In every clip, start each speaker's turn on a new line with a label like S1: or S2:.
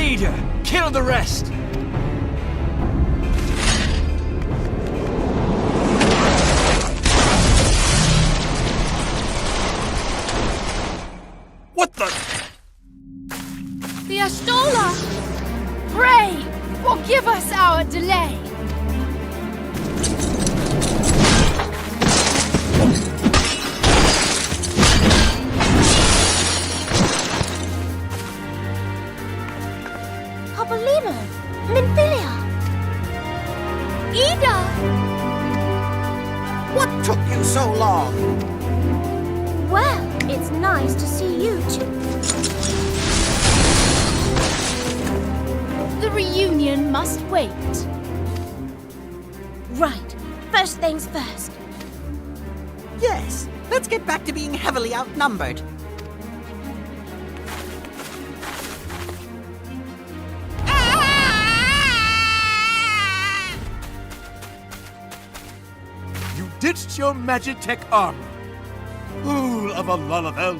S1: leader! Kill the rest! What the?
S2: The Ashtola! Pray, forgive us our delay! Papolimo! Nymphilia! Ida!
S3: What took you so long?
S2: Well, it's nice to see you too. The reunion must wait. Right. First things first.
S3: Yes, let's get back to being heavily outnumbered.
S1: You ditched your Magitech armor. Fool of a Lullavel.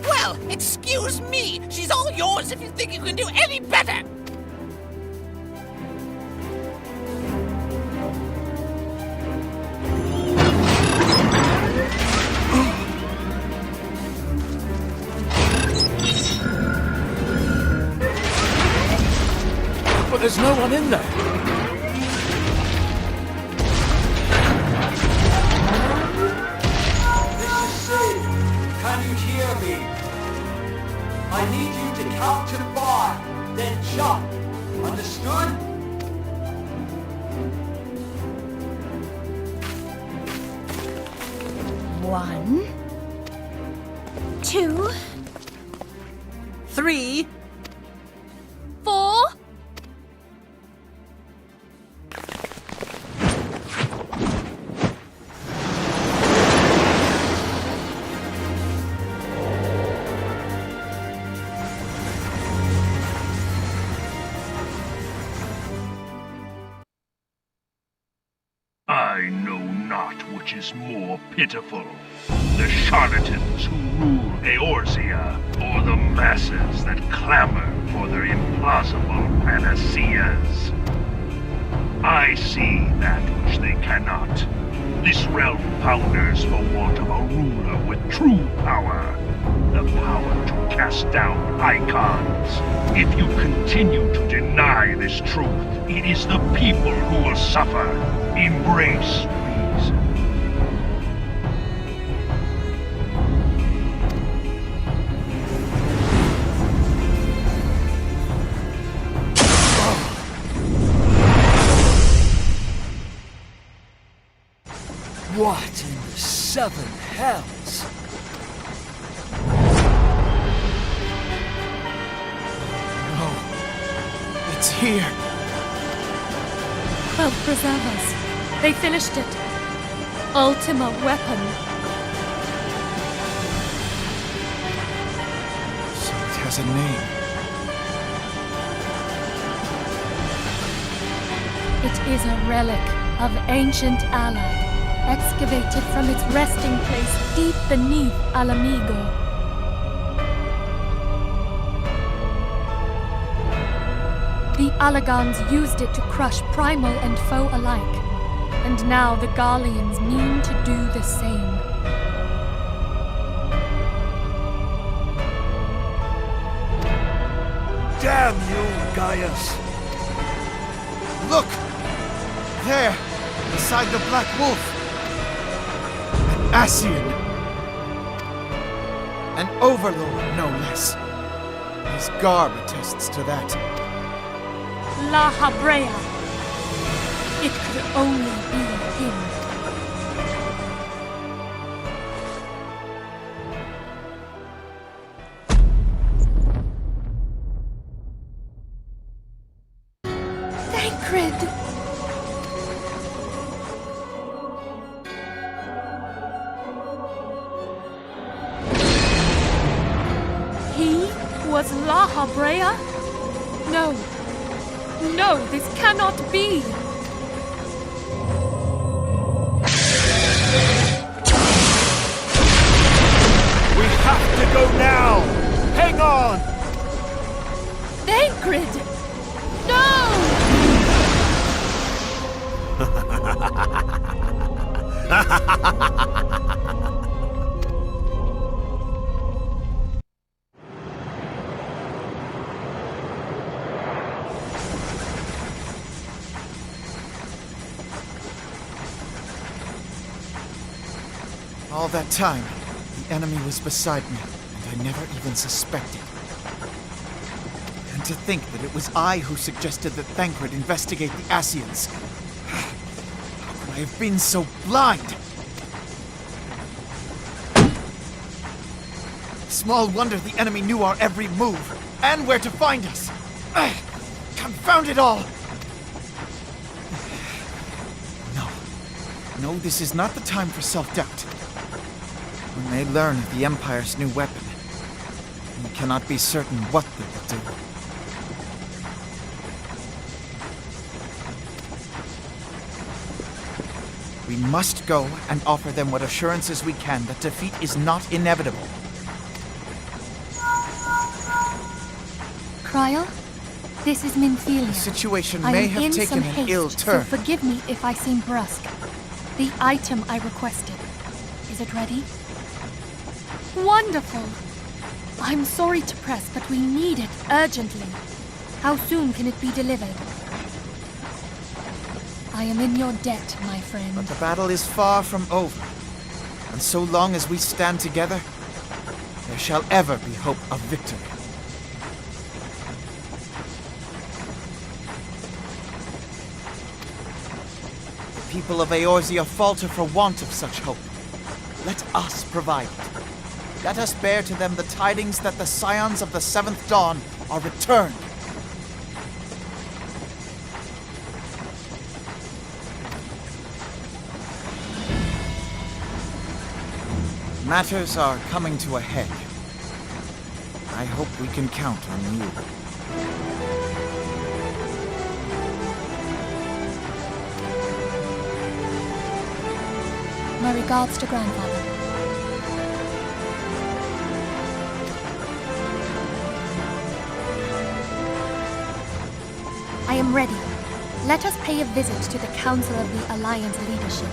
S3: Well, excuse me. She's all yours if you think you can do any better.
S1: But there's no one in there.
S4: Can you hear me? I need you to count to 5, then jump. Understood?
S2: One, 2,
S3: 3.
S2: 4.
S5: I know not which is more pitiful, the charlatans who rule Eorzea, or the masses that clamor for their implausible panaceas. I see that which they cannot. This realm founders for want of a ruler with true power. The power to cast down icons. If you continue to deny this truth, it is the people who will suffer. Embrace reason.
S1: What in the 7 hells? No. It's here.
S2: Well, preserve us. They finished it. Ultima weapon.
S1: So it has a name.
S2: It is a relic of ancient Alad, excavated from its resting place deep beneath Alamigo. The Alagons used it to crush primal and foe alike, and now the Garleans mean to do the same.
S1: Damn you, Gaius! Look! There! Beside the Black Wolf! An Ascian! An Overlord, no less. His garb attests to that.
S2: La Habrea. It could only be him. Thancred! He was La Habrea? No. No, this cannot be!
S1: We have to go now! Hang on!
S2: Thancred! No!
S6: All that time, the enemy was beside me, and I never even suspected. And to think that it was I who suggested that Thancred investigate the Asians. How could I have been so blind? Small wonder the enemy knew our every move, and where to find us. Confound it all! No, this is not the time for self-doubt. When they learn of the Empire's new weapon, we cannot be certain what they will do. We must go and offer them what assurances we can that defeat is not inevitable.
S2: Cryle, this is Minthelia.
S6: The situation
S2: I
S6: may
S2: am
S6: have
S2: in
S6: taken
S2: some
S6: an
S2: haste,
S6: ill turn.
S2: So forgive me if I seem brusque. The item I requested. Is it ready? Wonderful! I'm sorry to press, but we need it urgently. How soon can it be delivered? I am in your debt, my friend.
S6: But the battle is far from over. And so long as we stand together, there shall ever be hope of victory. The people of Eorzea falter for want of such hope. Let us provide it. Let us bear to them the tidings that the scions of the Seventh Dawn are returned. Matters are coming to a head. I hope we can count on you.
S2: My regards to Grandfather. I am ready. Let us pay a visit to the Council of the Alliance leadership.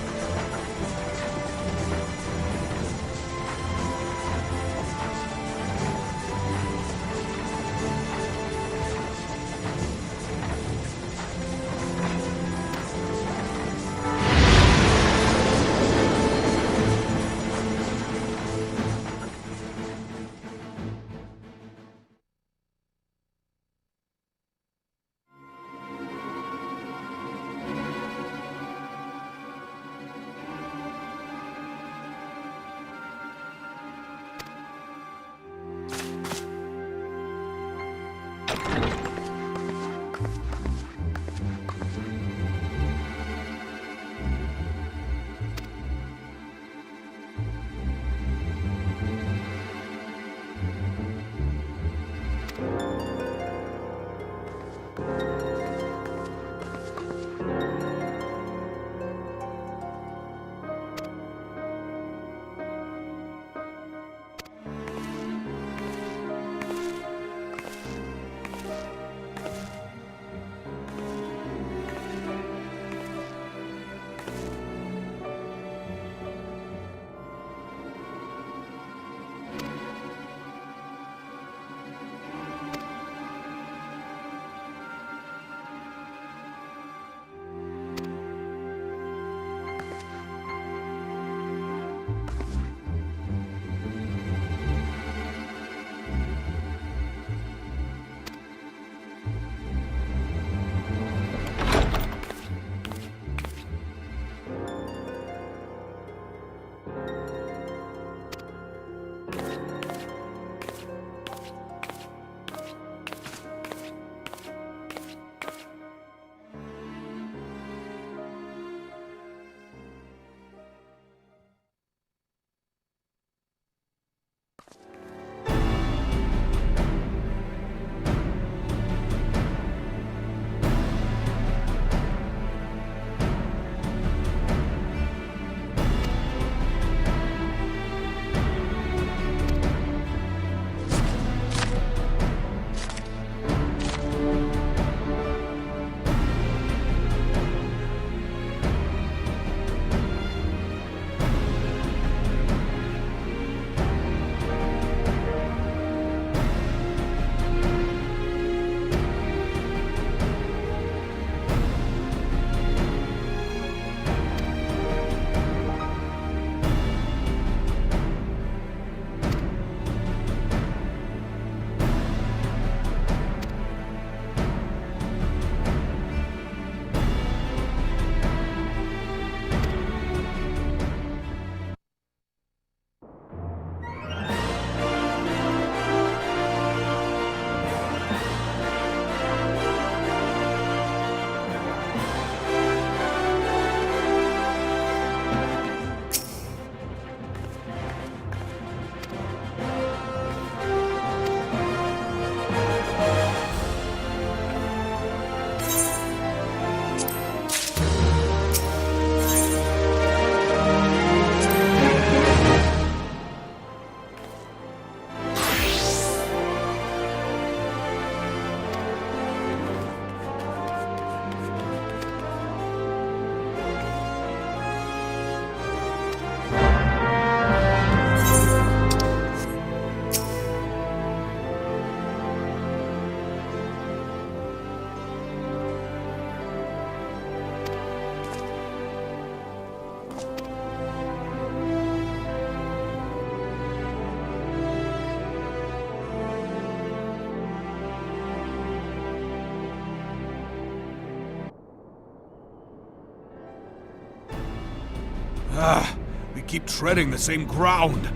S1: We keep treading the same ground.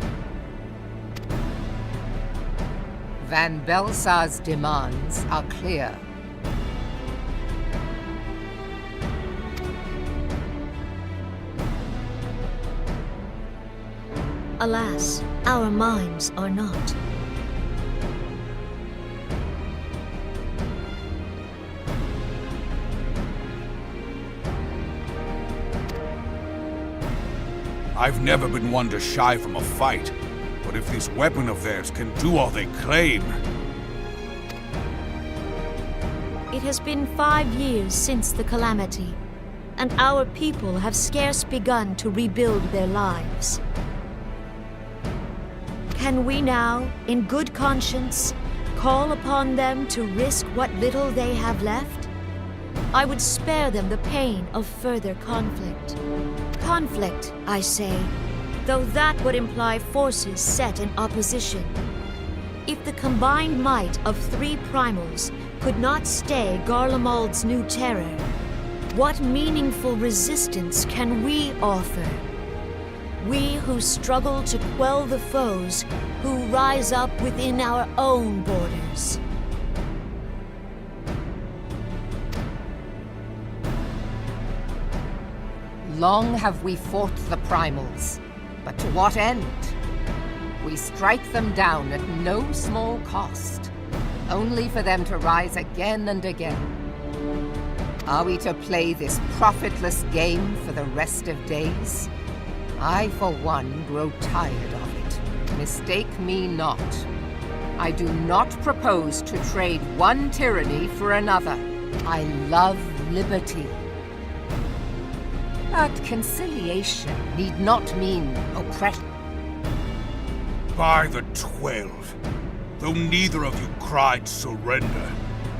S7: Van Belsar's demands are clear.
S8: Alas, our minds are not.
S1: I've never been one to shy from a fight, but if this weapon of theirs can do all they claim...
S8: It has been 5 years since the calamity, and our people have scarce begun to rebuild their lives. Can we now, in good conscience, call upon them to risk what little they have left? I would spare them the pain of further conflict. Conflict, I say, though that would imply forces set in opposition. If the combined might of 3 Primals could not stay Garlemald's new terror, what meaningful resistance can we offer? We who struggle to quell the foes who rise up within our own borders.
S7: Long have we fought the Primals, but to what end? We strike them down at no small cost, only for them to rise again and again. Are we to play this profitless game for the rest of days? I, for one, grow tired of it. Mistake me not. I do not propose to trade one tyranny for another. I love liberty. But conciliation need not mean oppression.
S1: By the 12, though neither of you cried surrender,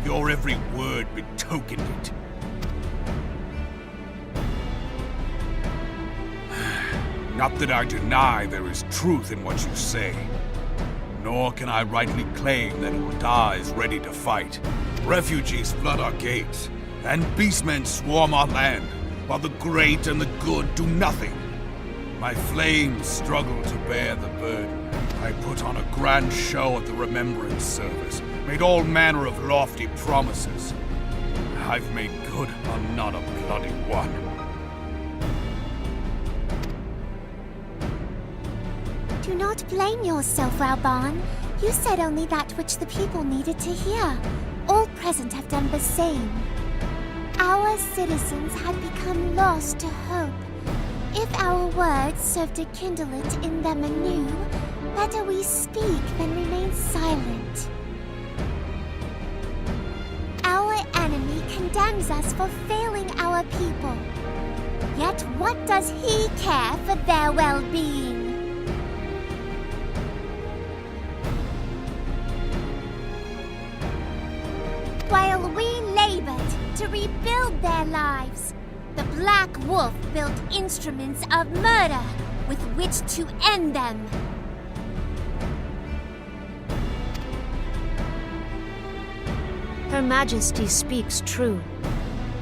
S1: your every word betokened it. Not that I deny there is truth in what you say, nor can I rightly claim that Ul'dah is ready to fight. Refugees flood our gates, and beastmen swarm our land, while the great and the good do nothing. My flames struggle to bear the burden. I put on a grand show at the Remembrance service, made all manner of lofty promises. I've made good on not a bloody one.
S9: Do not blame yourself, Reborn. You said only that which the people needed to hear. All present have done the same. Our citizens had become lost to hope. If our words serve to kindle it in them anew, better we speak than remain silent. Our enemy condemns us for failing our people. Yet what does he care for their well-being? While we labored to rebuild their lives, the Black Wolf built instruments of murder with which to end them.
S8: Her Majesty speaks true.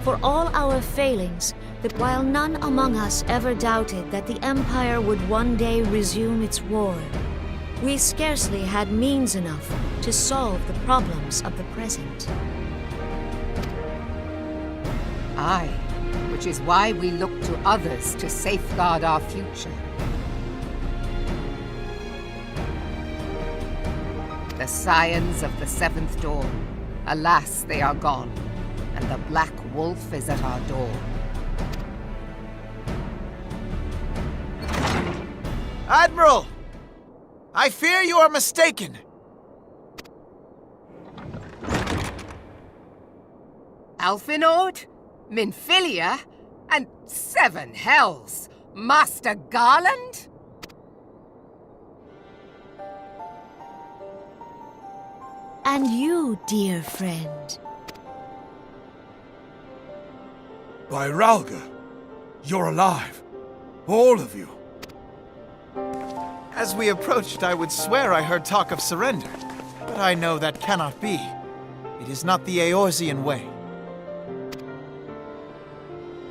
S8: For all our failings, that while none among us ever doubted that the Empire would one day resume its war, we scarcely had means enough to solve the problems of the present.
S7: Aye, which is why we look to others to safeguard our future. The scions of the Seventh Dawn, alas, they are gone, and the Black Wolf is at our door.
S6: Admiral! I fear you are mistaken.
S7: Alphinaud? Minfilia? And 7 hells! Master Garland?
S8: And you, dear friend.
S1: By Ralga, you're alive. All of you.
S6: As we approached, I would swear I heard talk of surrender. But I know that cannot be. It is not the Eorzean way.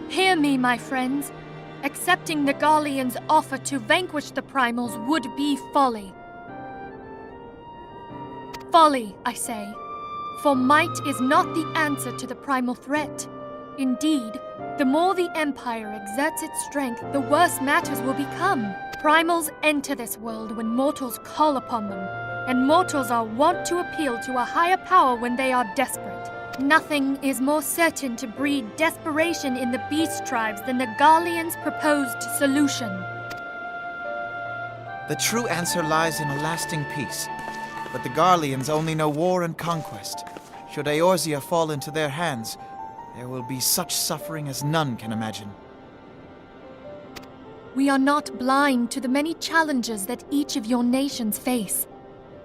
S2: Hear me, my friends. Accepting the Garleans' offer to vanquish the Primals would be folly. Folly, I say. For might is not the answer to the primal threat. Indeed, the more the Empire exerts its strength, the worse matters will become. Primals enter this world when mortals call upon them, and mortals are wont to appeal to a higher power when they are desperate. Nothing is more certain to breed desperation in the beast tribes than the Garleans' proposed solution.
S6: The true answer lies in a lasting peace. But the Garleans only know war and conquest. Should Eorzea fall into their hands, there will be such suffering as none can imagine.
S2: We are not blind to the many challenges that each of your nations face.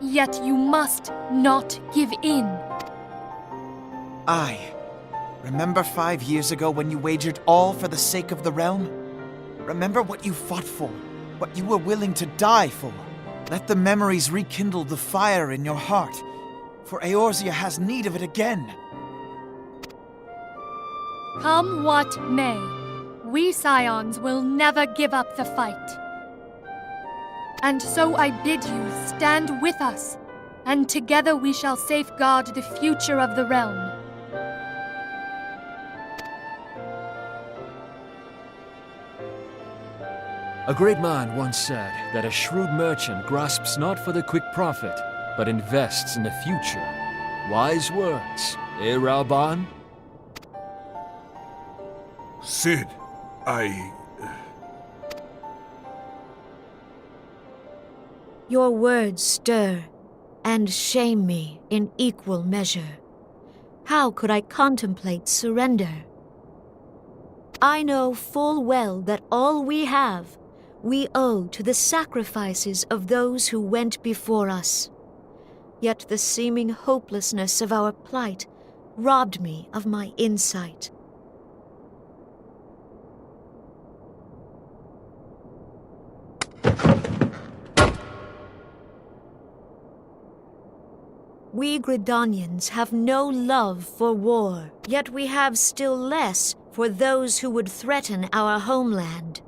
S2: Yet you must not give in.
S6: Remember 5 years ago when you wagered all for the sake of the realm? Remember what you fought for, what you were willing to die for. Let the memories rekindle the fire in your heart, for Eorzea has need of it again.
S2: Come what may, we Scions will never give up the fight. And so I bid you stand with us, and together we shall safeguard the future of the realm.
S10: A great man once said that a shrewd merchant grasps not for the quick profit, but invests in the future. Wise words, eh, Ralban?
S1: Sid,
S8: Your words stir and shame me in equal measure. How could I contemplate surrender? I know full well that all we have we owe to the sacrifices of those who went before us. Yet the seeming hopelessness of our plight robbed me of my insight. We Gridanians have no love for war, yet we have still less for those who would threaten our homeland.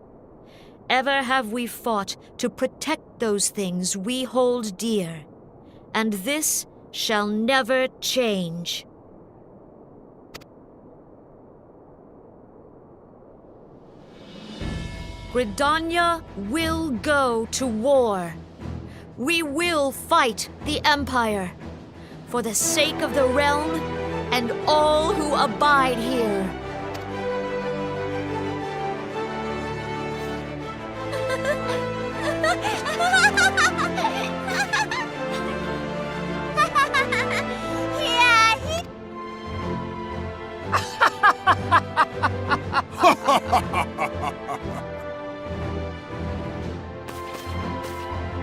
S8: Ever have we fought to protect those things we hold dear, and this shall never change. Gridania will go to war. We will fight the Empire for the sake of the realm and all who abide here.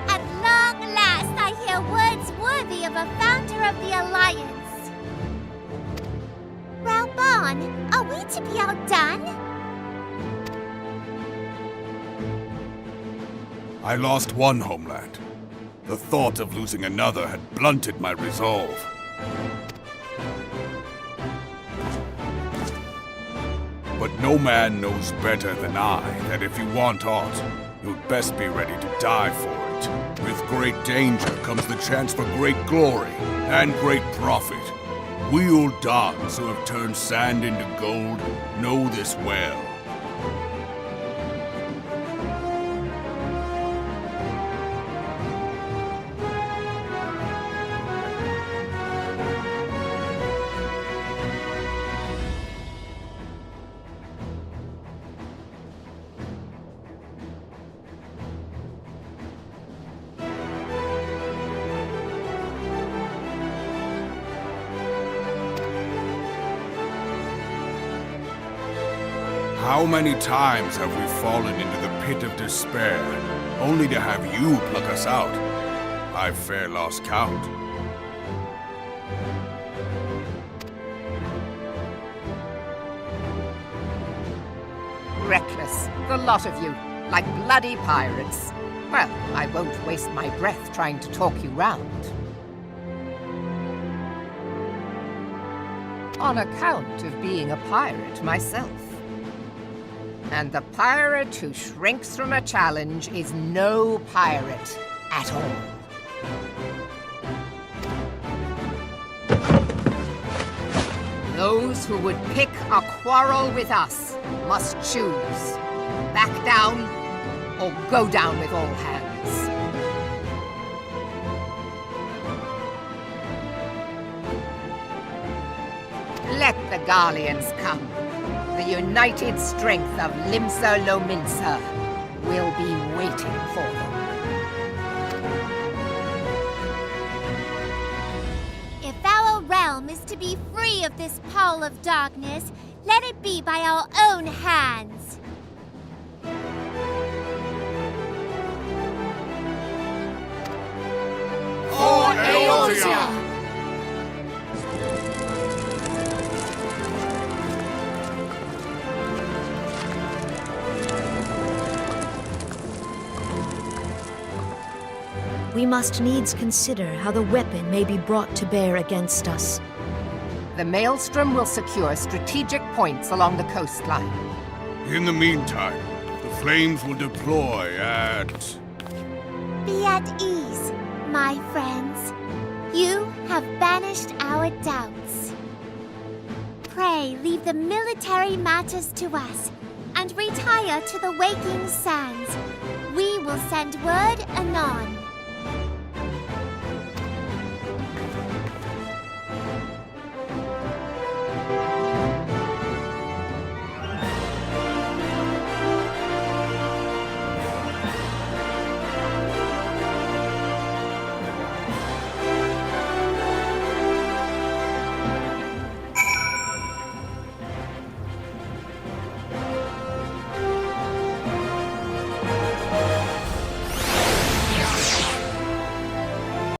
S9: At long last, I hear words worthy of a founder of the Alliance. Ralban, are we to be outdone?
S1: I lost one homeland. The thought of losing another had blunted my resolve. But no man knows better than I that if you want aught, you'd best be ready to die for it. With great danger comes the chance for great glory and great profit. We Uldans who have turned sand into gold know this well. How many times have we fallen into the pit of despair, only to have you pluck us out? I've fair lost count.
S7: Reckless, the lot of you, like bloody pirates. Well, I won't waste my breath trying to talk you round. On account of being a pirate myself. And the pirate who shrinks from a challenge is no pirate at all. Those who would pick a quarrel with us must choose. Back down, or go down with all hands. Let the Garleans come. The united strength of Limsa Lominsa will be waiting for them.
S9: If our realm is to be free of this pall of darkness, let it be by our own hands.
S1: For Eorzea!
S8: We must needs consider how the weapon may be brought to bear against us.
S7: The Maelstrom will secure strategic points along the coastline.
S1: In the meantime, the flames will deploy at...
S9: Be at ease, my friends. You have banished our doubts. Pray leave the military matters to us, and retire to the waking sands. We will send word anon.